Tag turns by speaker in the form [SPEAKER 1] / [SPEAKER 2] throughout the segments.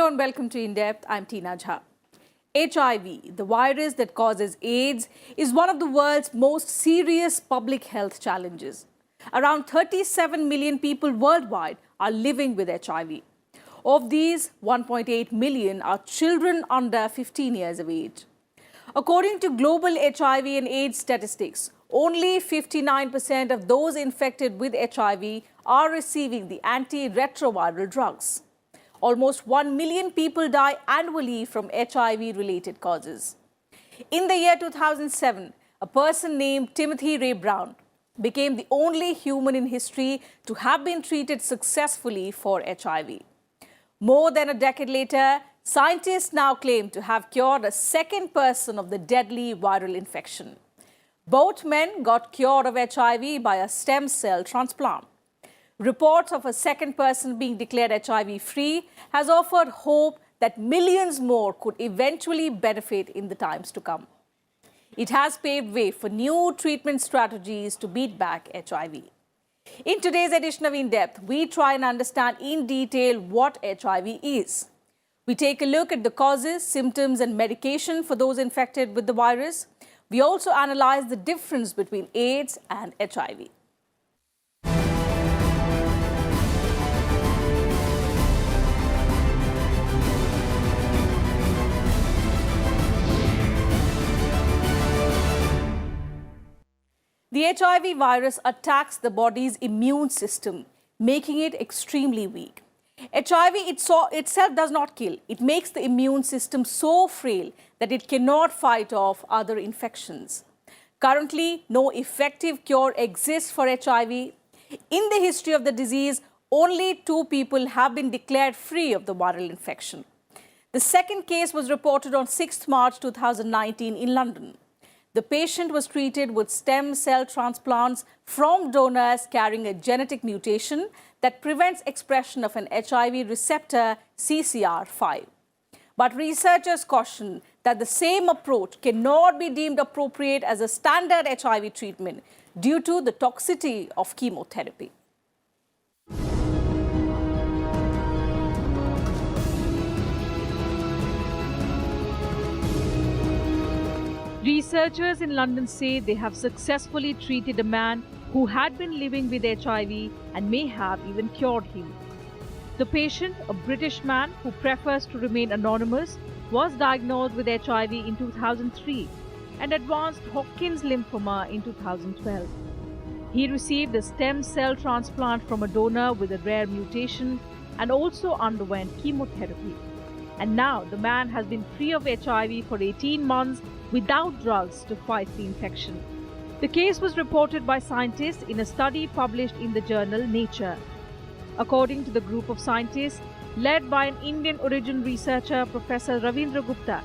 [SPEAKER 1] Hello and welcome to In Depth. I'm Tina Jha. HIV, the virus that causes AIDS, is one of the world's most serious public health challenges. Around 37 million people worldwide are living with HIV. Of these, 1.8 million are children under 15 years of age. According to global HIV and AIDS statistics, only 59% of those infected with HIV are receiving the antiretroviral drugs. Almost 1 million people die annually from HIV-related causes. In the year 2007, a person named Timothy Ray Brown became the only human in history to have been treated successfully for HIV. More than a decade later, scientists now claim to have cured a second person of the deadly viral infection. Both men got cured of HIV by a stem cell transplant. Reports of a second person being declared HIV-free has offered hope that millions more could eventually benefit in the times to come. It has paved way for new treatment strategies to beat back HIV. In today's edition of In Depth, we try and understand in detail what HIV is. We take a look at the causes, symptoms, and medication for those infected with the virus. We also analyze the difference between AIDS and HIV. The HIV virus attacks the body's immune system, making it extremely weak. HIV itself does not kill. It makes the immune system so frail that it cannot fight off other infections. Currently, no effective cure exists for HIV. In the history of the disease, only 2 people have been declared free of the viral infection. The second case was reported on 6 March 2019 in London. The patient was treated with stem cell transplants from donors carrying a genetic mutation that prevents expression of an HIV receptor, CCR5. But researchers caution that the same approach cannot be deemed appropriate as a standard HIV treatment due to the toxicity of chemotherapy. Researchers in London say they have successfully treated a man who had been living with HIV and may have even cured him. The patient, a British man who prefers to remain anonymous, was diagnosed with HIV in 2003 and advanced Hodgkin's lymphoma in 2012. He received a stem cell transplant from a donor with a rare mutation and also underwent chemotherapy. And now the man has been free of HIV for 18 months without drugs to fight the infection. The case was reported by scientists in a study published in the journal Nature. According to the group of scientists, led by an Indian origin researcher, Professor Ravindra Gupta,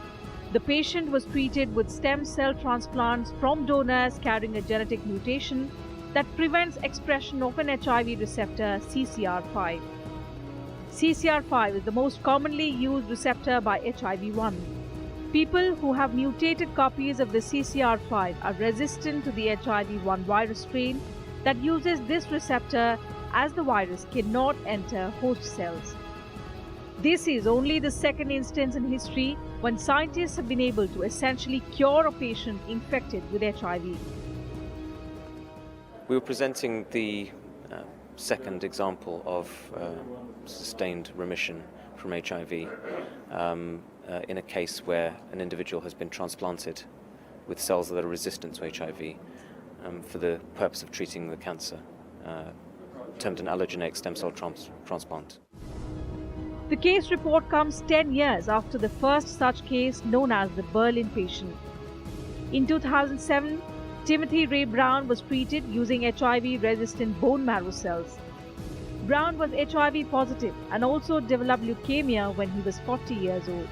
[SPEAKER 1] the patient was treated with stem cell transplants from donors carrying a genetic mutation that prevents expression of an HIV receptor, CCR5. CCR5 is the most commonly used receptor by HIV-1. People who have mutated copies of the CCR5 are resistant to the HIV-1 virus strain that uses this receptor as the virus cannot enter host cells. This is only the second instance in history when scientists have been able to essentially cure a patient infected with HIV.
[SPEAKER 2] We were presenting the second example of sustained remission from HIV in a case where an individual has been transplanted with cells that are resistant to HIV for the purpose of treating the cancer, termed an allogeneic stem cell transplant.
[SPEAKER 1] The case report comes 10 years after the first such case known as the Berlin patient. In 2007, Timothy Ray Brown was treated using HIV-resistant bone marrow cells. Brown was HIV positive and also developed leukemia when he was 40 years old.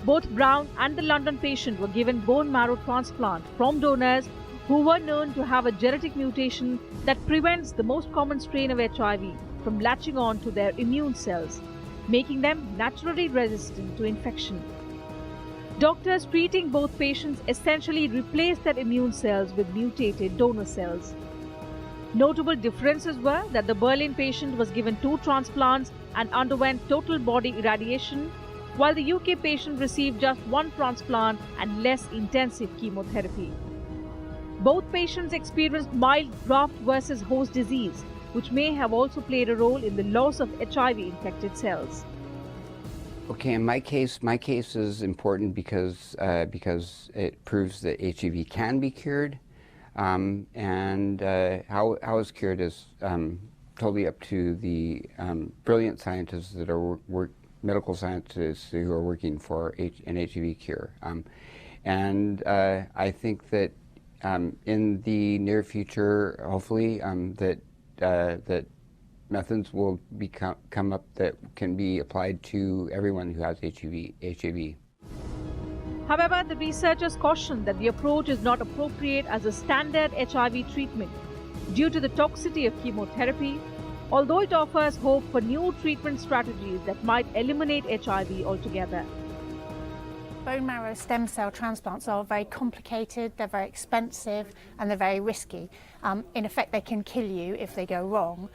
[SPEAKER 1] Both Brown and the London patient were given bone marrow transplant from donors who were known to have a genetic mutation that prevents the most common strain of HIV from latching on to their immune cells, making them naturally resistant to infection. Doctors treating both patients essentially replaced their immune cells with mutated donor cells. Notable differences were that the Berlin patient was given 2 transplants and underwent total body irradiation, while the UK patient received just one transplant and less intensive chemotherapy. Both patients experienced mild graft versus host disease, which may have also played a role in the loss of HIV-infected cells.
[SPEAKER 3] Okay, in my case is important because it proves that HIV can be cured, and how it's cured is totally up to the brilliant scientists that are medical scientists who are working for an HIV cure, and I think that in the near future, hopefully, that methods will come up that can be applied to everyone who has HIV.
[SPEAKER 1] However, the researchers caution that the approach is not appropriate as a standard HIV treatment due to the toxicity of chemotherapy, although it offers hope for new treatment strategies that might eliminate HIV altogether.
[SPEAKER 4] Bone marrow stem cell transplants are very complicated, they're very expensive, and they're very risky. In effect, they can kill you if they go wrong.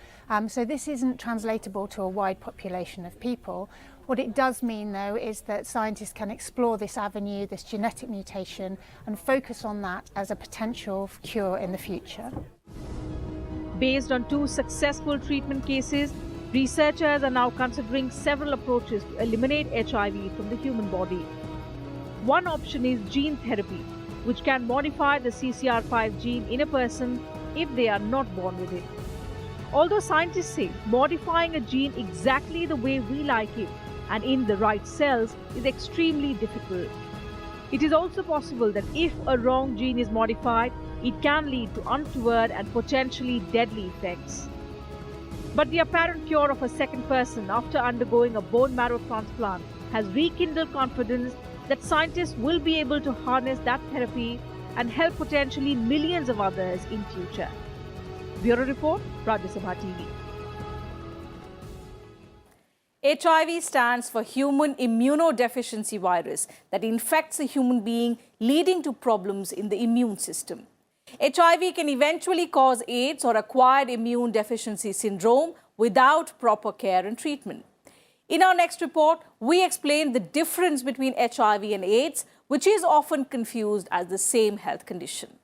[SPEAKER 4] So this isn't translatable to a wide population of people. What it does mean, though, is that scientists can explore this avenue, this genetic mutation, and focus on that as a potential cure in the future.
[SPEAKER 1] Based on 2 successful treatment cases, researchers are now considering several approaches to eliminate HIV from the human body. One option is gene therapy, which can modify the CCR5 gene in a person if they are not born with it. Although scientists say modifying a gene exactly the way we like it and in the right cells is extremely difficult. It is also possible that if a wrong gene is modified, it can lead to untoward and potentially deadly effects. But the apparent cure of a second person after undergoing a bone marrow transplant has rekindled confidence that scientists will be able to harness that therapy and help potentially millions of others in future. Bureau Report, Rajya Sabha TV.
[SPEAKER 5] HIV stands for human immunodeficiency virus that infects a human being, leading to problems in the immune system. HIV can eventually cause AIDS or acquired immune deficiency syndrome without proper care and treatment. In our next report, we explain the difference between HIV and AIDS, which is often confused as the same health condition.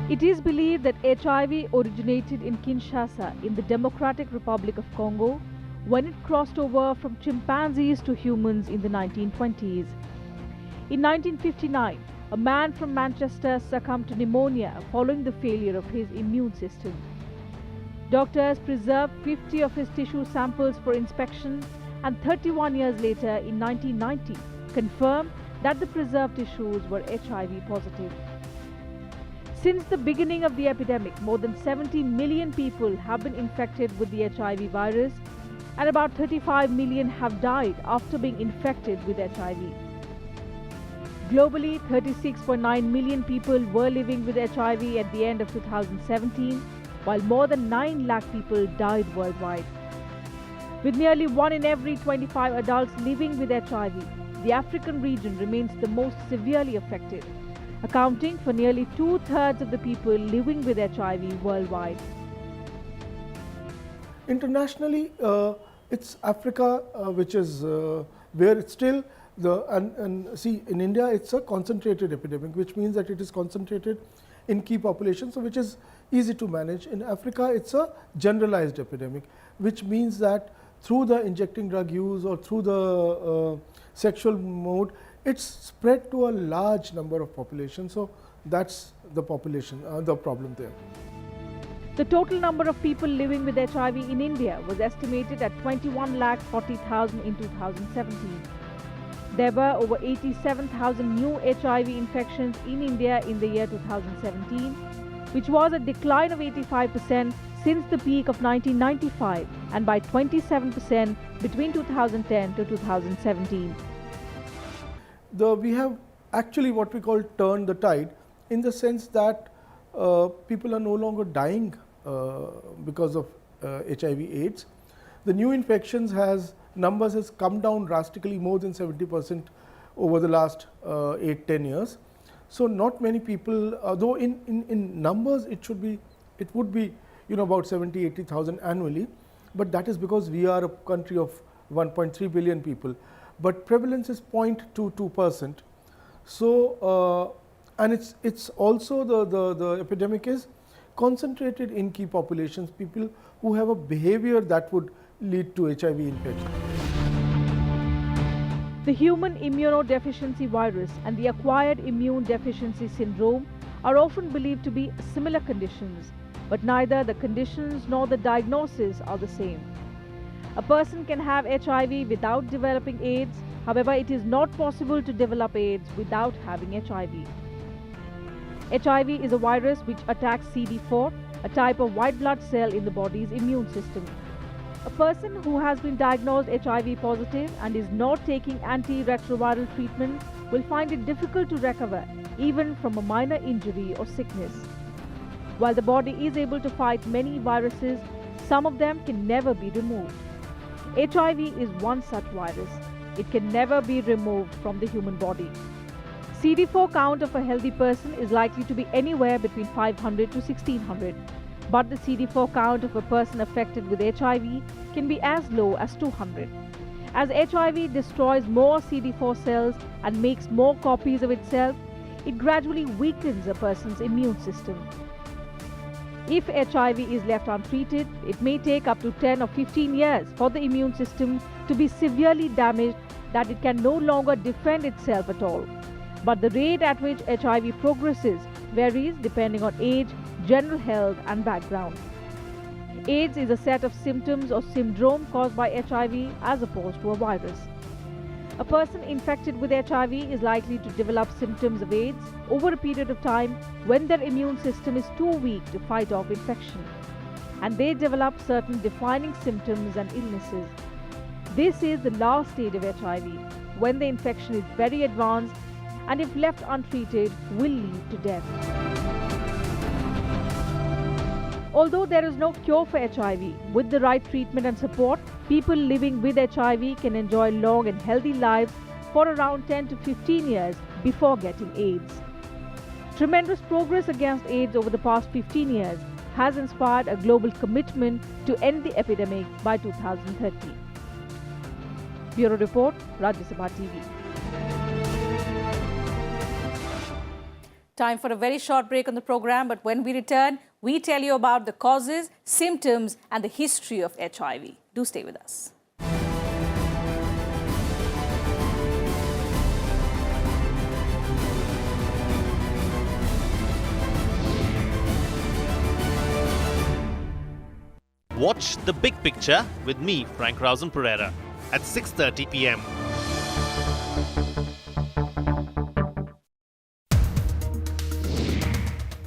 [SPEAKER 1] It is believed that HIV originated in Kinshasa in the Democratic Republic of Congo when it crossed over from chimpanzees to humans in the 1920s. In 1959, a man from Manchester succumbed to pneumonia following the failure of his immune system. Doctors preserved 50 of his tissue samples for inspection, and 31 years later, in 1990, confirmed that the preserved tissues were HIV positive. Since the beginning of the epidemic, more than 70 million people have been infected with the HIV virus, and about 35 million have died after being infected with HIV. Globally, 36.9 million people were living with HIV at the end of 2017, while more than 9 lakh people died worldwide. With nearly 1 in every 25 adults living with HIV, the African region remains the most severely affected, accounting for nearly 2/3 of the people living with HIV worldwide.
[SPEAKER 6] Internationally, it's Africa which is where it's still and see, in India it's a concentrated epidemic, which means that it is concentrated in key populations, so which is easy to manage. In Africa it's a generalized epidemic, which means that through the injecting drug use or through the sexual mode, it's spread to a large number of populations. So that's the population, the problem there.
[SPEAKER 1] The total number of people living with HIV in India was estimated at 21,40,000 in 2017. There were over 87,000 new HIV infections in India in the year 2017, which was a decline of 85% since the peak of 1995 and by 27% between 2010 to 2017.
[SPEAKER 6] We have actually what we call turned the tide, in the sense that people are no longer dying because of HIV/AIDS. The new infections numbers has come down drastically, more than 70% over the last 8-10 years. So not many people, though in numbers it would be about 70,000-80,000 annually, but that is because we are a country of 1.3 billion people, but prevalence is 0.22%. So and it's also the epidemic is concentrated in key populations, people who have a behavior that would lead to HIV infection.
[SPEAKER 5] The human immunodeficiency virus and the acquired immune deficiency syndrome are often believed to be similar conditions, but neither the conditions nor the diagnosis are the same. A person can have HIV without developing AIDS. However, it is not possible to develop AIDS without having HIV. HIV is a virus which attacks CD4, a type of white blood cell in the body's immune system. A person who has been diagnosed HIV positive and is not taking antiretroviral treatment will find it difficult to recover even from a minor injury or sickness. While the body is able to fight many viruses, some of them can never be removed. HIV is one such virus. It can never be removed from the human body. CD4 count of a healthy person is likely to be anywhere between 500 to 1600. But the CD4 count of a person affected with HIV can be as low as 200. As HIV destroys more CD4 cells and makes more copies of itself, it gradually weakens a person's immune system. If HIV is left untreated, it may take up to 10 or 15 years for the immune system to be severely damaged that it can no longer defend itself at all. But the rate at which HIV progresses varies depending on age, general health and background. AIDS is a set of symptoms or syndrome caused by HIV as opposed to a virus. A person infected with HIV is likely to develop symptoms of AIDS over a period of time when their immune system is too weak to fight off infection, and they develop certain defining symptoms and illnesses. This is the last stage of HIV, when the infection is very advanced and if left untreated will lead to death. Although there is no cure for HIV, with the right treatment and support, people living with HIV can enjoy long and healthy lives for around 10 to 15 years before getting AIDS. Tremendous progress against AIDS over the past 15 years has inspired a global commitment to end the epidemic by 2030. Bureau Report, Rajya Sabha TV.
[SPEAKER 1] Time for a very short break on the program, but when we return, we tell you about the causes, symptoms and the history of HIV. Do stay with us.
[SPEAKER 7] Watch The Big Picture with me, Frank Rausen Pereira, at 6:30 p.m.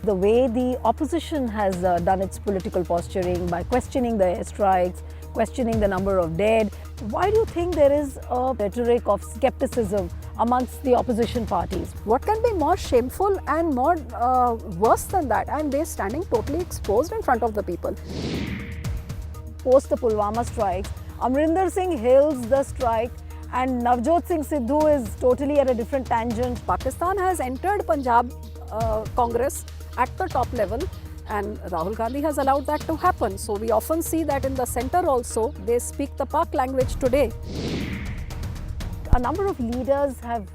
[SPEAKER 8] The way the opposition has done its political posturing by questioning the airstrikes, questioning the number of dead, why do you think there is a rhetoric of skepticism amongst the opposition parties?
[SPEAKER 9] What can be more shameful and more worse than that? And they're standing totally exposed in front of the people.
[SPEAKER 8] Post the Pulwama strikes, Amrinder Singh hails the strike and Navjot Singh Sidhu is totally at a different tangent.
[SPEAKER 9] Pakistan has entered Punjab Congress at the top level, and Rahul Gandhi has allowed that to happen. So we often see that in the center also, they speak the Pak language today.
[SPEAKER 8] A number of leaders have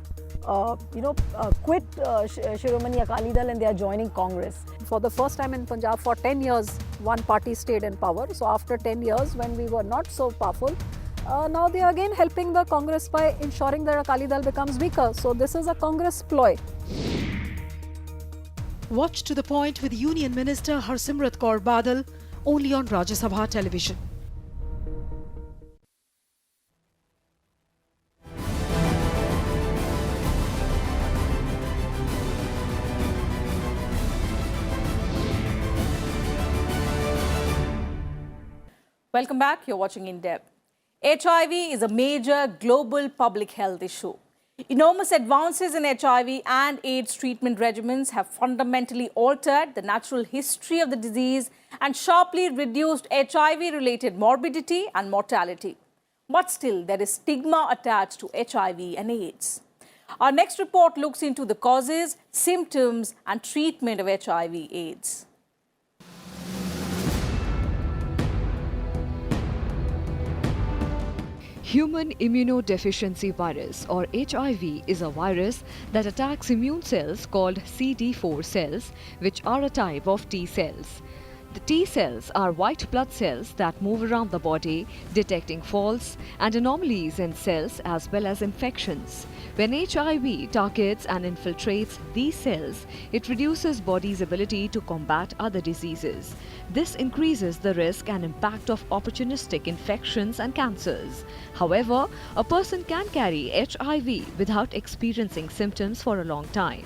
[SPEAKER 8] quit Shiromani Akali Dal and they are joining Congress.
[SPEAKER 9] For the first time in Punjab, for 10 years, one party stayed in power. So after 10 years, when we were not so powerful, now they are again helping the Congress by ensuring that Akali Dal becomes weaker. So this is a Congress ploy.
[SPEAKER 10] Watch To The Point with Union Minister Harsimrat Kaur Badal only on Rajya Sabha television.
[SPEAKER 1] Welcome back. You're watching In Depth. HIV is a major global public health issue. Enormous advances in HIV and AIDS treatment regimens have fundamentally altered the natural history of the disease and sharply reduced HIV-related morbidity and mortality. But still, there is stigma attached to HIV and AIDS. Our next report looks into the causes, symptoms and treatment of HIV/AIDS.
[SPEAKER 11] Human immunodeficiency virus or HIV is a virus that attacks immune cells called CD4 cells, which are a type of T cells. The T cells are white blood cells that move around the body, detecting faults and anomalies in cells as well as infections. When HIV targets and infiltrates these cells, it reduces body's ability to combat other diseases. This increases the risk and impact of opportunistic infections and cancers. However, a person can carry HIV without experiencing symptoms for a long time.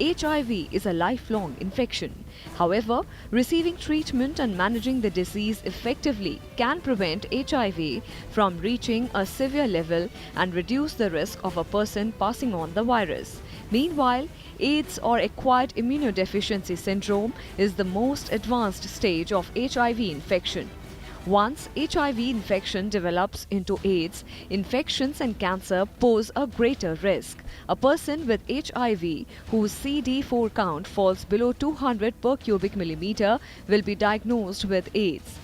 [SPEAKER 11] HIV is a lifelong infection. However, receiving treatment and managing the disease effectively can prevent HIV from reaching a severe level and reduce the risk of a person passing on the virus. Meanwhile, AIDS or acquired immunodeficiency syndrome is the most advanced stage of HIV infection. Once HIV infection develops into AIDS, infections and cancer pose a greater risk. A person with HIV whose CD4 count falls below 200 per cubic millimeter will be diagnosed with AIDS.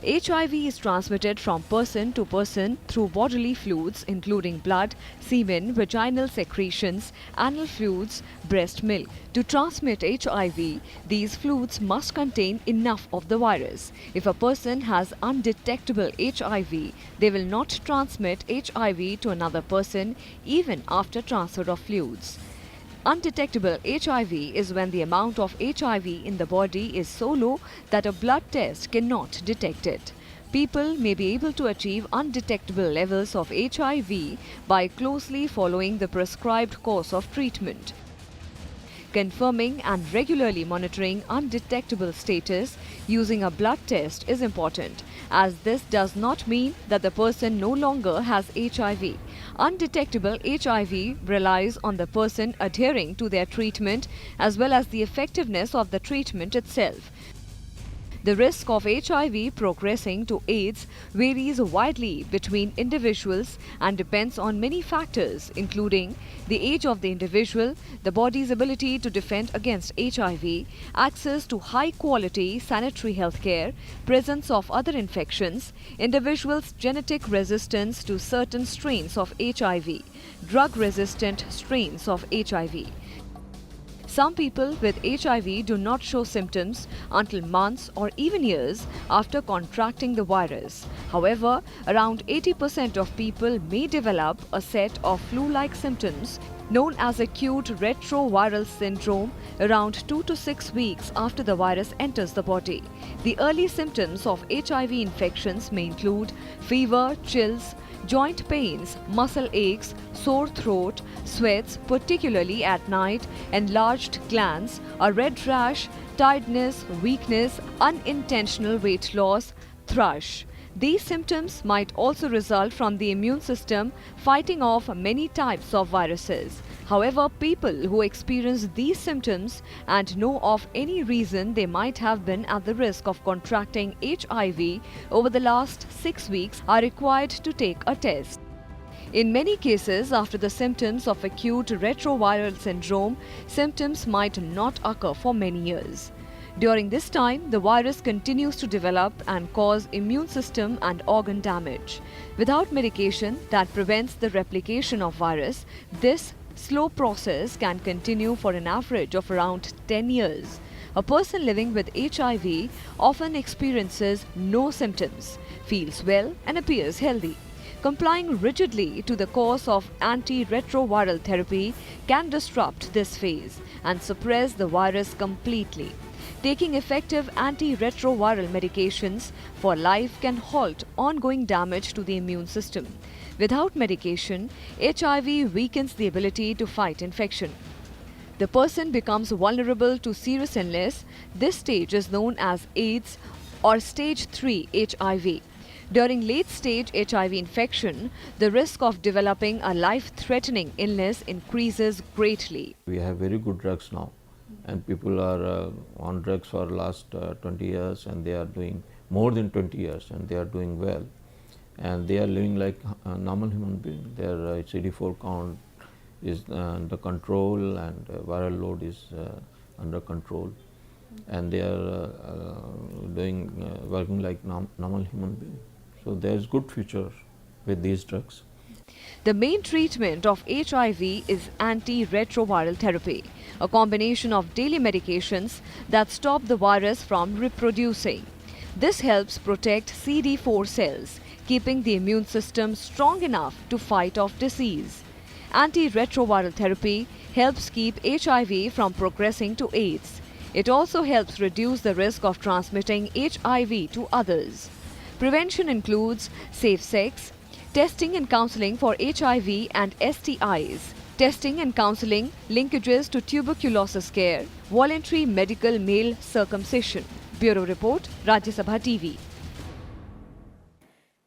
[SPEAKER 11] HIV is transmitted from person to person through bodily fluids including blood, semen, vaginal secretions, anal fluids, breast milk. To transmit HIV, these fluids must contain enough of the virus. If a person has undetectable HIV, they will not transmit HIV to another person even after transfer of fluids. Undetectable HIV is when the amount of HIV in the body is so low that a blood test cannot detect it. People may be able to achieve undetectable levels of HIV by closely following the prescribed course of treatment. Confirming and regularly monitoring undetectable status using a blood test is important, as this does not mean that the person no longer has HIV. Undetectable HIV relies on the person adhering to their treatment as well as the effectiveness of the treatment itself. The risk of HIV progressing to AIDS varies widely between individuals and depends on many factors, including the age of the individual, the body's ability to defend against HIV, access to high-quality sanitary healthcare, presence of other infections, individuals' genetic resistance to certain strains of HIV, drug-resistant strains of HIV. Some people with HIV do not show symptoms until months or even years after contracting the virus. However, around 80% of people may develop a set of flu-like symptoms known as acute retroviral syndrome around 2 to 6 weeks after the virus enters the body. The early symptoms of HIV infections may include fever, chills, joint pains, muscle aches, sore throat, sweats, particularly at night, enlarged glands, a red rash, tiredness, weakness, unintentional weight loss, thrush. These symptoms might also result from the immune system fighting off many types of viruses. However, people who experience these symptoms and know of any reason they might have been at the risk of contracting HIV over the last 6 weeks are required to take a test. In many cases, after the symptoms of acute retroviral syndrome, symptoms might not occur for many years. During this time, the virus continues to develop and cause immune system and organ damage. Without medication that prevents the replication of virus, this slow process can continue for an average of around 10 years. A person living with HIV often experiences no symptoms, feels well and appears healthy. Complying rigidly to the course of antiretroviral therapy can disrupt this phase and suppress the virus completely. Taking effective antiretroviral medications for life can halt ongoing damage to the immune system. Without medication, HIV weakens the ability to fight infection. The person becomes vulnerable to serious illness. This stage is known as AIDS or stage 3 HIV. During late-stage HIV infection, the risk of developing a life-threatening illness increases greatly.
[SPEAKER 12] We have very good drugs now, and people are on drugs for the last 20 years, and they are doing more than 20 years, and they are doing well. And they are living like a normal human being. Their CD4 count is under control, and viral load is under control, and they are working like normal human beings. So there is good future with these drugs.
[SPEAKER 11] The main treatment of HIV is antiretroviral therapy, a combination of daily medications that stop the virus from reproducing. This helps protect CD4 cells, keeping the immune system strong enough to fight off disease. Antiretroviral therapy helps keep HIV from progressing to AIDS. It also helps reduce the risk of transmitting HIV to others. Prevention includes safe sex, testing and counseling for HIV and STIs, testing and counseling linkages to tuberculosis care, voluntary medical male circumcision. Bureau Report, Rajya Sabha TV.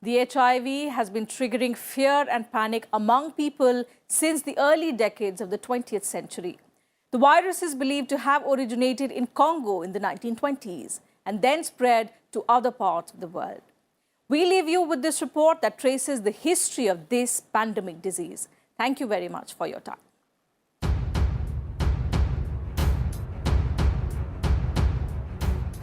[SPEAKER 1] The HIV has been triggering fear and panic among people since the early decades of the 20th century. The virus is believed to have originated in Congo in the 1920s and then spread to other parts of the world. We leave you with this report that traces the history of this pandemic disease. Thank you very much for your time.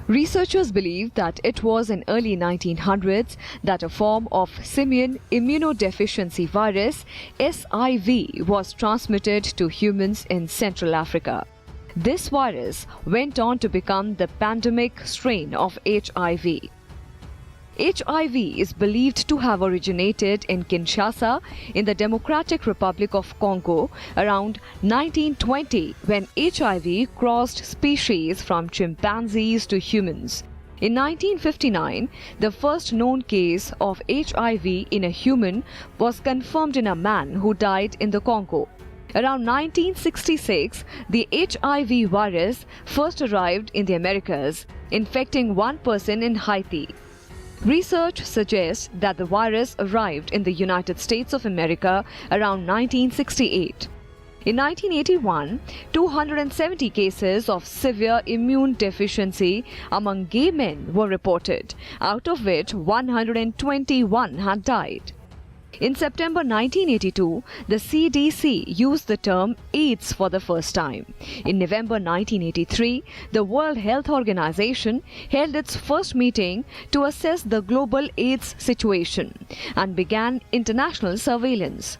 [SPEAKER 11] Researchers believe that it was in early 1900s that a form of simian immunodeficiency virus, SIV, was transmitted to humans in Central Africa. This virus went on to become the pandemic strain of HIV. HIV is believed to have originated in Kinshasa in the Democratic Republic of Congo around 1920 when HIV crossed species from chimpanzees to humans. In 1959, the first known case of HIV in a human was confirmed in a man who died in the Congo. Around 1966, the HIV virus first arrived in the Americas, infecting one person in Haiti. Research suggests that the virus arrived in the United States of America around 1968. In 1981, 270 cases of severe immune deficiency among gay men were reported, out of which 121 had died. In September 1982, the CDC used the term AIDS for the first time. In November 1983, the World Health Organization held its first meeting to assess the global AIDS situation and began international surveillance.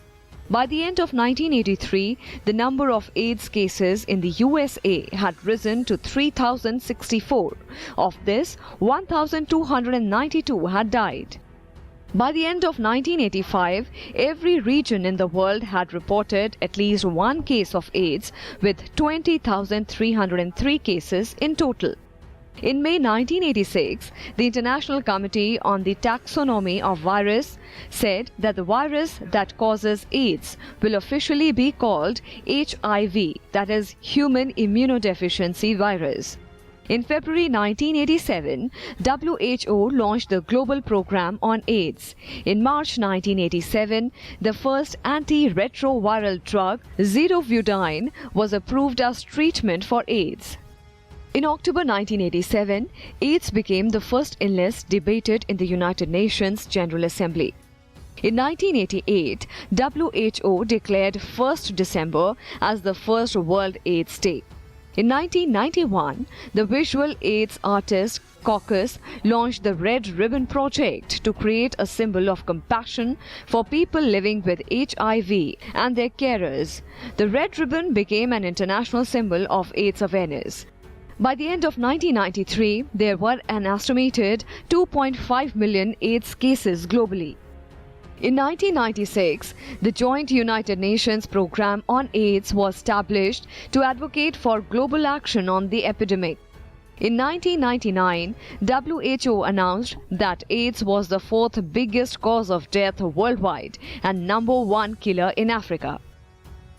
[SPEAKER 11] By the end of 1983, the number of AIDS cases in the USA had risen to 3,064. Of this, 1,292 had died. By the end of 1985, every region in the world had reported at least one case of AIDS, with 20,303 cases in total. In May 1986, the International Committee on the Taxonomy of Virus said that the virus that causes AIDS will officially be called HIV, that is, Human Immunodeficiency Virus. In February 1987, WHO launched the Global Program on AIDS. In March 1987, the first antiretroviral drug, zidovudine, was approved as treatment for AIDS. In October 1987, AIDS became the first illness debated in the United Nations General Assembly. In 1988, WHO declared 1st December as the first World AIDS Day. In 1991, the visual AIDS artist Caucus launched the Red Ribbon Project to create a symbol of compassion for people living with HIV and their carers. The Red Ribbon became an international symbol of AIDS awareness. By the end of 1993, there were an estimated 2.5 million AIDS cases globally. In 1996, the Joint United Nations Programme on AIDS was established to advocate for global action on the epidemic. In 1999, WHO announced that AIDS was the fourth biggest cause of death worldwide and number one killer in Africa.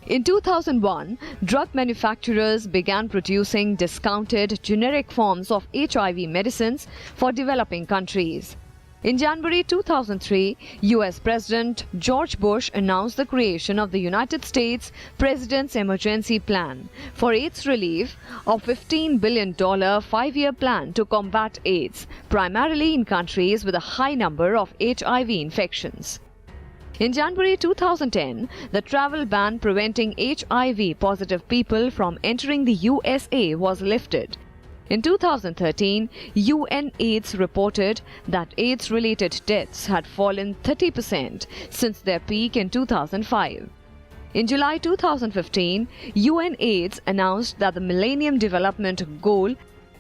[SPEAKER 11] In 2001, drug manufacturers began producing discounted generic forms of HIV medicines for developing countries. In January 2003, US President George Bush announced the creation of the United States President's Emergency Plan for AIDS relief, a $15 billion 5-year plan to combat AIDS, primarily in countries with a high number of HIV infections. In January 2010, the travel ban preventing HIV-positive people from entering the USA was lifted. In 2013, UNAIDS reported that AIDS-related deaths had fallen 30% since their peak in 2005. In July 2015, UNAIDS announced that the Millennium Development Goal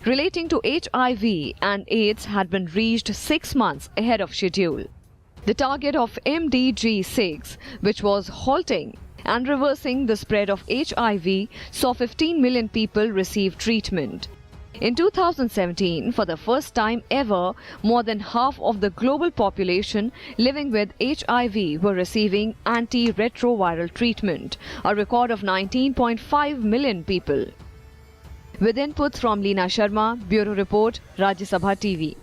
[SPEAKER 11] relating to HIV and AIDS had been reached 6 months ahead of schedule. The target of MDG 6, which was halting and reversing the spread of HIV, saw 15 million people receive treatment. In 2017, for the first time ever, more than half of the global population living with HIV were receiving antiretroviral treatment, a record of 19.5 million people. With inputs from Leena Sharma, Bureau Report, Rajya Sabha TV.